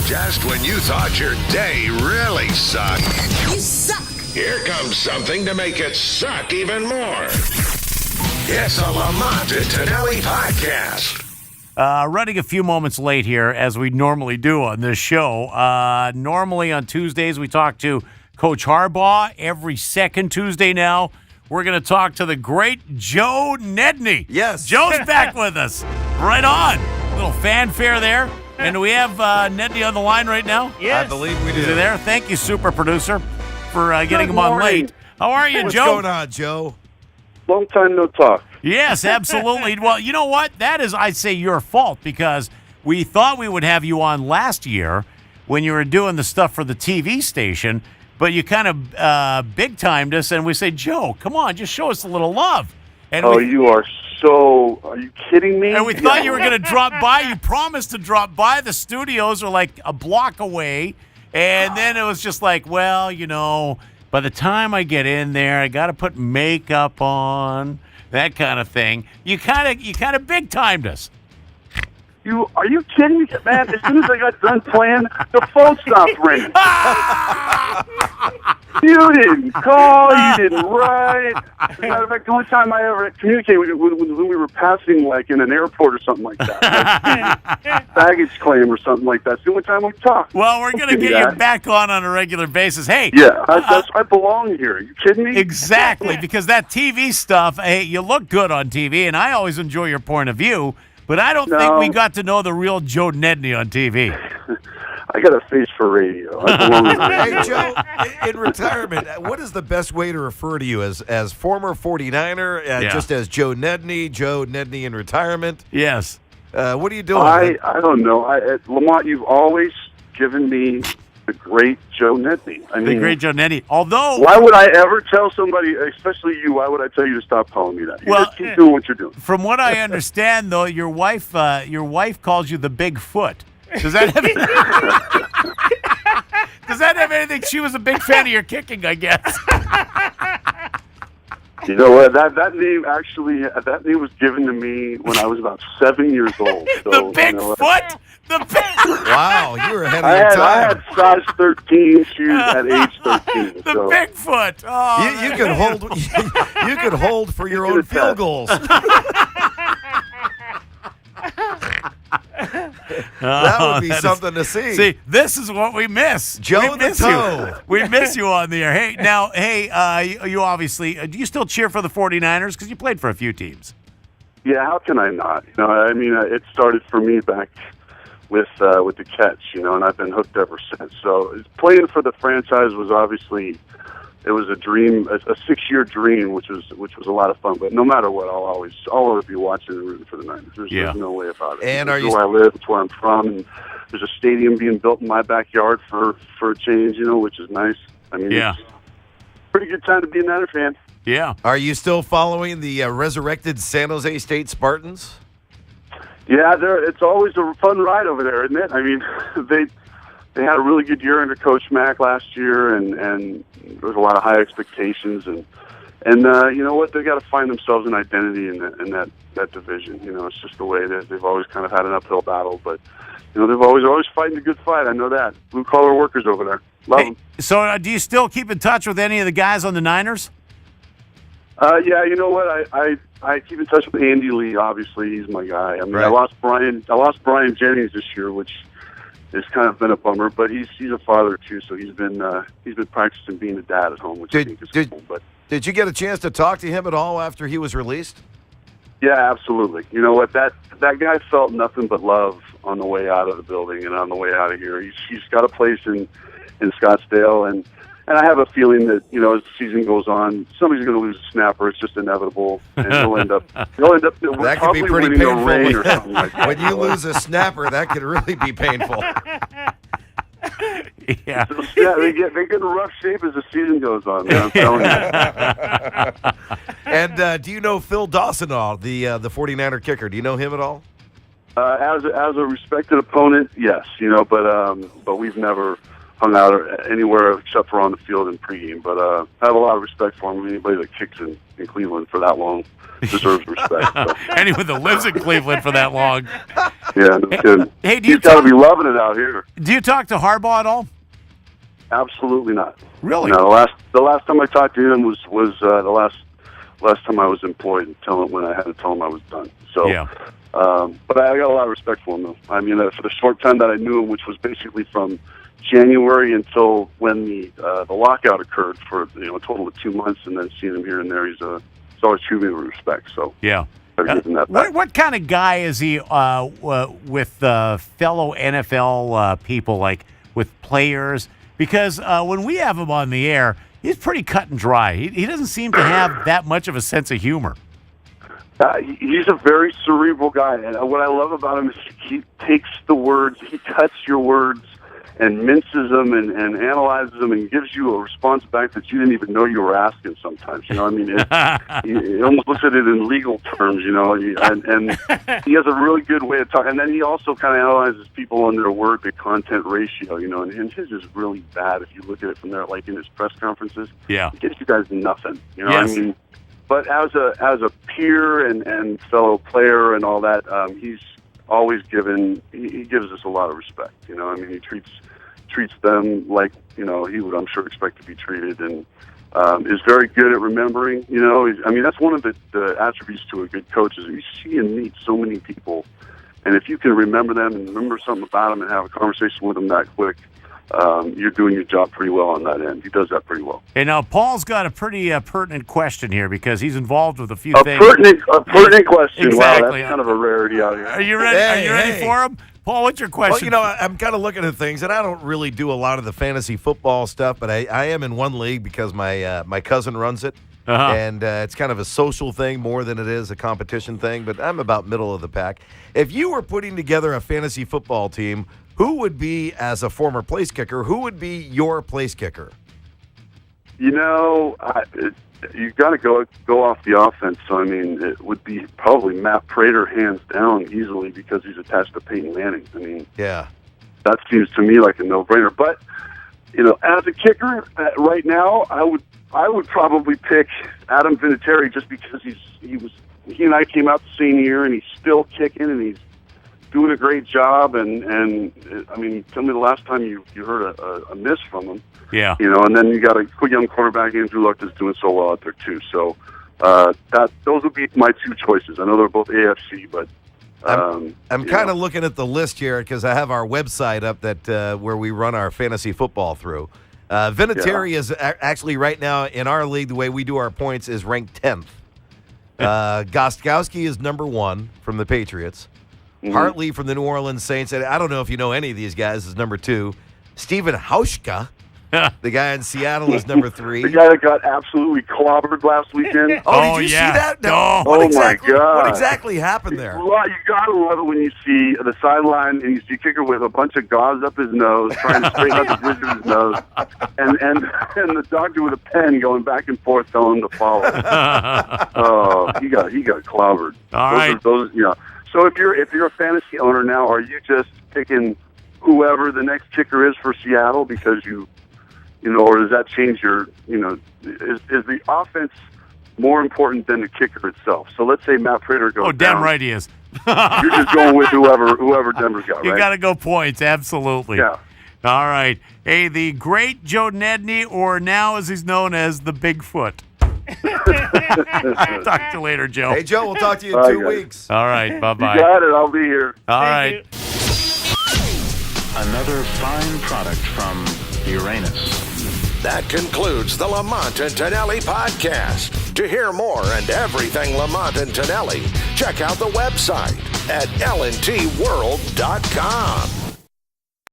Just when you thought your day really sucked. You suck! Here comes something to make it suck even more. It's a Lamont and Tonelli podcast. Running a few moments late here, as we normally do on this show. Normally on Tuesdays, we talk to Coach Harbaugh. Every second Tuesday now, we're going to talk to the great Joe Nedney. Yes. Joe's back with us. Right on. Little fanfare there. And do we have Nedney on the line right now? Yes. I believe we do. Is he there? Thank you, super producer, for getting him on morning. late. How are you, What's Joe? going on, Joe? Long time no talk. Yes, absolutely. Well, you know what? That is, I'd say, your fault, because we thought we would have you on last year when you were doing the stuff for the TV station, but you kind of big-timed us, and we said, Joe, come on, just show us a little love. And Are you kidding me? And we thought you were going to drop by. You promised to drop by. The studios are like a block away, and then it was just like, well, you know, by the time I get in there, I got to put makeup on, that kind of thing. You kind of big-timed us. Are you kidding me, man? As soon as I got done playing, the phone stopped ringing. You didn't call. You didn't write. As a matter of fact, the only time I ever communicated when we were passing, like in an airport or something like that, like baggage claim or something like that. It's the only time we talked. Well, we're going to get you back on a regular basis. Hey. Yeah, I belong here. Are you kidding me? Exactly, because that TV stuff, hey, you look good on TV, and I always enjoy your point of view, but I don't think we got to know the real Joe Nedney on TV. I got a face for radio. I belong in radio. Hey, Joe, in retirement, what is the best way to refer to you? As former 49er, just as Joe Nedney in retirement? Yes. What are you doing? I don't know. Lamont, you've always given me the great Joe Nedney. The great Joe Nedney. Although, why would I ever tell somebody, especially you, why would I tell you to stop calling me that? You just keep doing what you're doing. From what I understand, though, your wife calls you the Big Foot. Does that have anything? She was a big fan of your kicking, I guess. You know what? That name was given to me when I was about 7 years old. So, the Big Foot. Wow, you were ahead of your time. I had size 13 shoes at age 13. The Bigfoot. Oh, you could hold. You could hold for your own field goals. That would be something to see. See, this is what we miss. Joe the Toe. We miss you on the air. Hey, you obviously, do you still cheer for the 49ers? Because you played for a few teams. Yeah, how can I not? You know, I mean, it started for me back with the Catch, you know, and I've been hooked ever since. So playing for the franchise was obviously, it was a dream, a 6-year dream, which was a lot of fun. But no matter what, I'll always be watching and rooting for the Niners. There's no way about it. And it's where I live, it's where I'm from, and there's a stadium being built in my backyard for a change, you know, which is nice. I mean, it's a pretty good time to be a Niner fan. Yeah. Are you still following the resurrected San Jose State Spartans? Yeah, it's always a fun ride over there, isn't it? I mean, they had a really good year under Coach Mack last year, and there was a lot of high expectations, and you know what? They got to find themselves an identity in that division. You know, it's just the way that they've always kind of had an uphill battle, but you know they've always fighting a good fight. I know that. Blue collar workers over there, love them. So, do you still keep in touch with any of the guys on the Niners? Yeah, you know what? I keep in touch with Andy Lee. Obviously, he's my guy. I mean, right. I lost Brian Jennings this year, which has kind of been a bummer. But he's a father too, so he's been practicing being a dad at home, which I think is cool. But did you get a chance to talk to him at all after he was released? yeah, absolutely. You know what? That guy felt nothing but love on the way out of the building and on the way out of here. He's got a place in Scottsdale, and I have a feeling that, you know, as the season goes on, somebody's going to lose a snapper. It's just inevitable, and he'll end up. That could be pretty painful. Or something like that. When you lose a snapper, that could really be painful. Yeah. Yeah, they get in rough shape as the season goes on, man, I'm telling you. And do you know Phil Dawson at all, the 49er kicker? Do you know him at all? As a respected opponent, yes, you know, but we've never hung out anywhere except for on the field and pregame. But I have a lot of respect for him. Anybody that kicks in Cleveland for that long deserves respect. So. Anyone that lives in Cleveland for that long. Yeah, no kidding. Hey, he's got to be loving it out here. Do you talk to Harbaugh at all? Absolutely not. Really? No, the last time I talked to him was the last time I was employed, when I had to tell him I was done. So, yeah. But I got a lot of respect for him, though. I mean, for the short time that I knew him, which was basically from January until when the lockout occurred for a total of 2 months, and then seeing him here and there, he's always treated me with respect. So yeah. What kind of guy is he with fellow NFL people, like with players? Because when we have him on the air, he's pretty cut and dry. He doesn't seem to have that much of a sense of humor. He's a very cerebral guy, and what I love about him is he takes the words, he cuts your words, and minces them and analyzes them and gives you a response back that you didn't even know you were asking sometimes. You know what I mean? He almost looks at it in legal terms, and he has a really good way of talking. And then he also kind of analyzes people on their word-to-content ratio, and his is really bad if you look at it from there, like in his press conferences. Yeah. He gives you guys nothing, what I mean? But as a peer and fellow player and all that, he's always he gives us a lot of respect. I mean, he treats them like he would, I'm sure, expect to be treated, and is very good at remembering. That's one of the attributes to a good coach is you see and meet so many people, and if you can remember them and remember something about them and have a conversation with them that quick, you're doing your job pretty well on that end. He does that pretty well. And now Paul's got a pretty pertinent question here because he's involved with a few things. A pertinent question. Exactly. Wow, that's kind of a rarity out here. Are you ready? Are you ready for him? Paul, what's your question? Well, I'm kind of looking at things, and I don't really do a lot of the fantasy football stuff, but I am in one league because my cousin runs it, and it's kind of a social thing more than it is a competition thing, but I'm about middle of the pack. If you were putting together a fantasy football team, who would be, as a former place kicker, who would be your place kicker? You got to go off the offense. So, I mean, it would be probably Matt Prater hands down easily because he's attached to Peyton Manning. I mean, yeah, that seems to me like a no-brainer. But, as a kicker, right now, I would probably pick Adam Vinatieri just because he and I came out the same year and he's still kicking and he's doing a great job, and I mean, tell me the last time you heard a miss from him. Yeah. And then you got a young quarterback, Andrew Luck, that's doing so well out there too. So those would be my two choices. I know they're both AFC, but I'm kind of looking at the list here because I have our website up that where we run our fantasy football through. Vinatieri is actually right now in our league, the way we do our points, is ranked 10th. Gostkowski is number 1 from the Patriots. Mm-hmm. Hartley from the New Orleans Saints. And I don't know if you know any of these guys, is number 2. Stephen Hauschka, the guy in Seattle, is number 3. The guy that got absolutely clobbered last weekend. Did you see that? No. My God. What exactly happened there? Well, you got to love it when you see the sideline and you see a kicker with a bunch of gauze up his nose, trying to straighten out the bridge of his nose, and the doctor with a pen going back and forth telling him to follow. Oh, he got clobbered. All right. So if you're a fantasy owner now, are you just picking whoever the next kicker is for Seattle because or does that change your, is the offense more important than the kicker itself? So let's say Matt Prater goes damn down. right he is. You're just going with whoever Denver's got, right? You got to go points, absolutely. Yeah. All right. Hey, the great Joe Nedney, or now as he's known as the Bigfoot. Talk to you later, Joe. Hey, Joe, we'll talk to you in 2 weeks. All right, bye-bye. You got it. I'll be here. All right. Another fine product from Uranus. That concludes the Lamont and Tonelli podcast. To hear more and everything Lamont and Tonelli, check out the website at lntworld.com.